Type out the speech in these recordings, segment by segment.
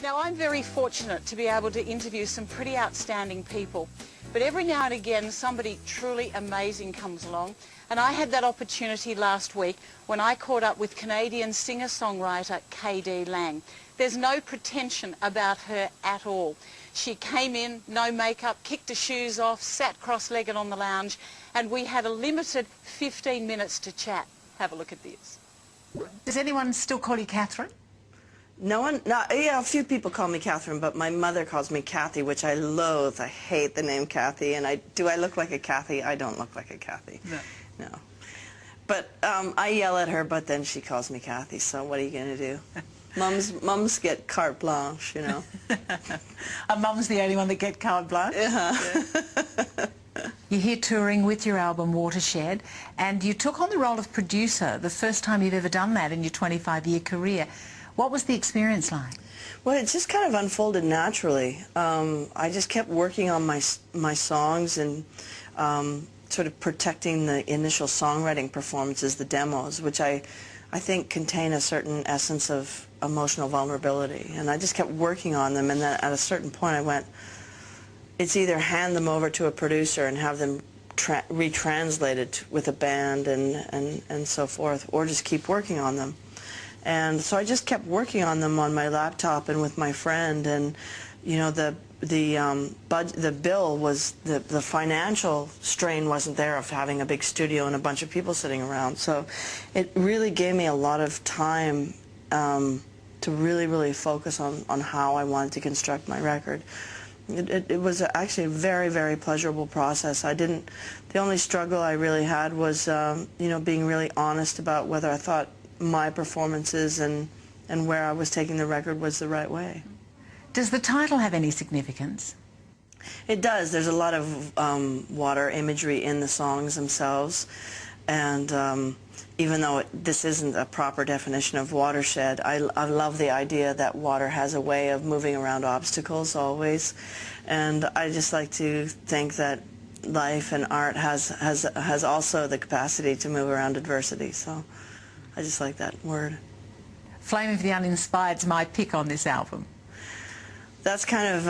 Now, I'm very fortunate to be able to interview some pretty outstanding people, but every now and again somebody truly amazing comes along, and I had that opportunity last week when I caught up with Canadian singer-songwriter K.D. Lang. There's no pretension about her at all. She came in, no makeup, kicked her shoes off, sat cross-legged on the lounge, and we had a limited 15 minutes to chat. Have a look at this. Does anyone still call you Catherine? No one, yeah, a few people call me Catherine, but my mother calls me Kathy, which I loathe. I hate the name Kathy, and do I look like a Kathy? I don't look like a Kathy. No. But I yell at her, but then she calls me Kathy, so what are you going to do? Mums get carte blanche, you know. And Mum's the only one that get carte blanche? Yeah. You're here touring with your album Watershed, and you took on the role of producer, the first time you've ever done that in your 25-year career. What was the experience like? Well, it just kind of unfolded naturally. I just kept working on my songs and sort of protecting the initial songwriting performances, the demos, which I think contain a certain essence of emotional vulnerability. And I just kept working on them, and then at a certain point I went, it's either hand them over to a producer and have them retranslated with a band and so forth, or just keep working on them. And so I just kept working on them on my laptop and with my friend, and you know, the bill was, the financial strain wasn't there of having a big studio and a bunch of people sitting around. So it really gave me a lot of time to really focus on how I wanted to construct my record. It was actually a very pleasurable process. The only struggle I really had was you know, being really honest about whether I thought my performances and where I was taking the record was the right way. Does the title have any significance? It does. There's a lot of water imagery in the songs themselves, and even though this isn't a proper definition of watershed, I love the idea that water has a way of moving around obstacles always, and I just like to think that life and art has also the capacity to move around adversity, so I just like that word. Flame of the Uninspired's my pick on this album. That's kind of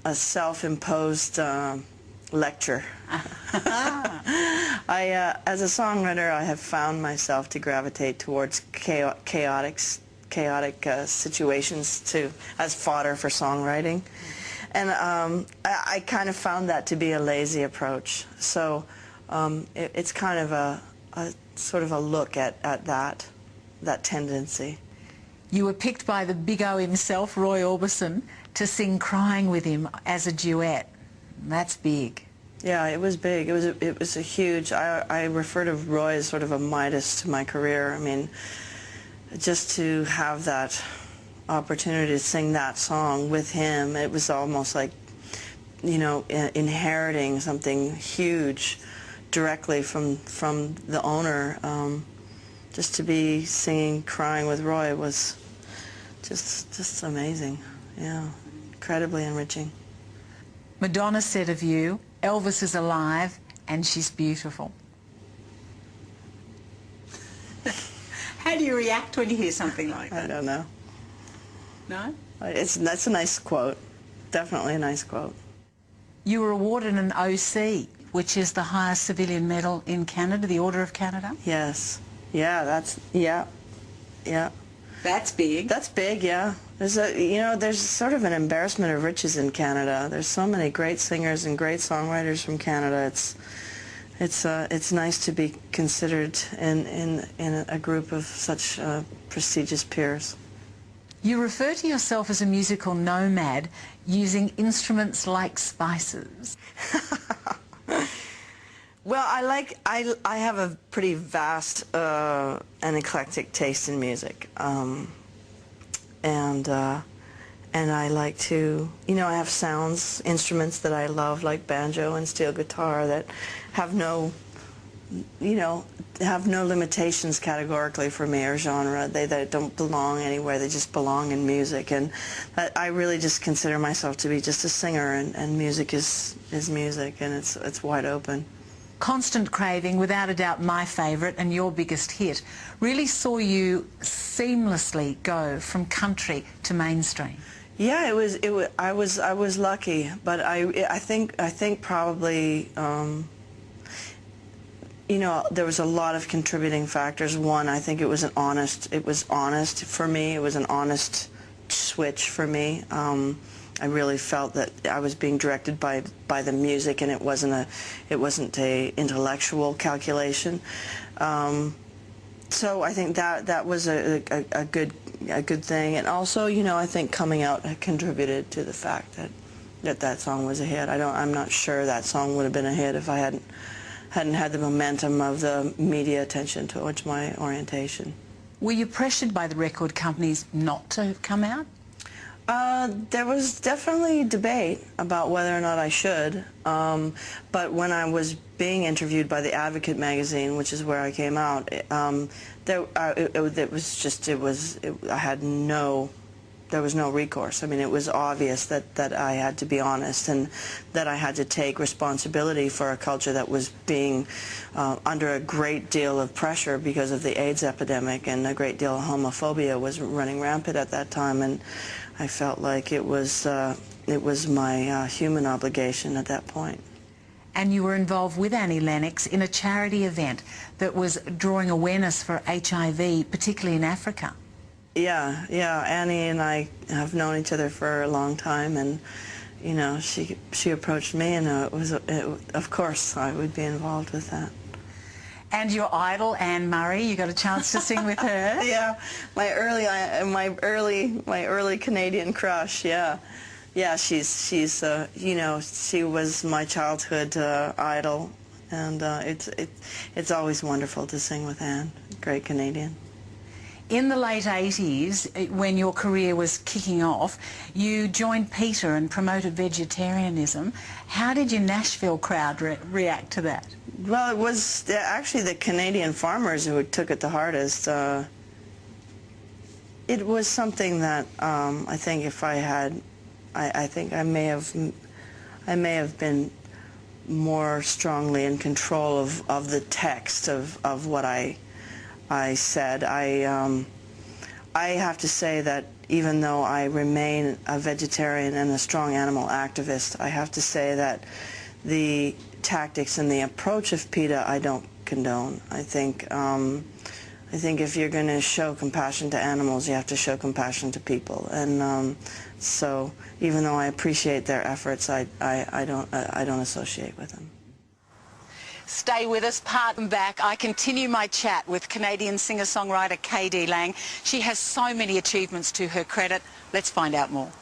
a self-imposed lecture. As a songwriter, I have found myself to gravitate towards chaotic situations as fodder for songwriting. And I kind of found that to be a lazy approach. So it's kind of a sort of a look at that tendency. You were picked by the big O himself, Roy Orbison, to sing Crying with him as a duet. That's big. Yeah, it was big. It was a huge. I refer to Roy as sort of a Midas to my career. I mean, just to have that opportunity to sing that song with him, it was almost like, you know, inheriting something huge directly from the owner. Just to be singing Crying with Roy was just amazing. Yeah, incredibly enriching. Madonna said of you, Elvis is alive and she's beautiful. How do you react when you hear something like that? I don't know. No? That's a nice quote. Definitely a nice quote. You were awarded an OC, which is the highest civilian medal in Canada, the Order of Canada? Yes. Yeah, yeah. That's big. That's big, yeah. There's sort of an embarrassment of riches in Canada. There's so many great singers and great songwriters from Canada. It's nice to be considered in a group of such prestigious peers. You refer to yourself as a musical nomad, using instruments like spices. Well, I have a pretty vast and eclectic taste in music, and I like to, you know, I have instruments that I love, like banjo and steel guitar, that have no limitations categorically for me or genre. They don't belong anywhere. They just belong in music, and I really just consider myself to be just a singer, and music is music, and it's wide open. Constant Craving, without a doubt my favourite and your biggest hit, really saw you seamlessly go from country to mainstream. Yeah, I was lucky, but I think probably you know, there was a lot of contributing factors. One, I think it was honest for me. It was an honest switch for me. I really felt that I was being directed by the music, and it wasn't a intellectual calculation. So I think that was a good thing, and also, you know, I think coming out contributed to the fact that song was a hit. I'm not sure that song would have been a hit if I hadn't had the momentum of the media attention towards my orientation. Were you pressured by the record companies not to come out? There was definitely debate about whether or not I should, but when I was being interviewed by the Advocate magazine, which is where I came out, there was no recourse. I mean, it was obvious that I had to be honest, and that I had to take responsibility for a culture that was being under a great deal of pressure because of the AIDS epidemic, and a great deal of homophobia was running rampant at that time, and I felt like it was my human obligation at that point. And you were involved with Annie Lennox in a charity event that was drawing awareness for HIV, particularly in Africa. Yeah, Annie and I have known each other for a long time, and you know, she approached me, and of course I would be involved with that. And your idol, Anne Murray, you got a chance to sing with her? Yeah, my early Canadian crush. Yeah, she's you know, she was my childhood idol, and it's always wonderful to sing with Anne. Great Canadian. In the late 80s, when your career was kicking off, you joined Peter and promoted vegetarianism. How did your Nashville crowd react to that? Well, it was actually the Canadian farmers who took it the hardest. It was something that I think if I had, I think I may have been more strongly in control of the text of what I said. I have to say that even though I remain a vegetarian and a strong animal activist, I have to say that the tactics and the approach of PETA I don't condone. I think if you're going to show compassion to animals, you have to show compassion to people. And so even though I appreciate their efforts, I don't associate with them. Stay with us, part and back. I continue my chat with Canadian singer-songwriter K.D. Lang. She has so many achievements to her credit. Let's find out more.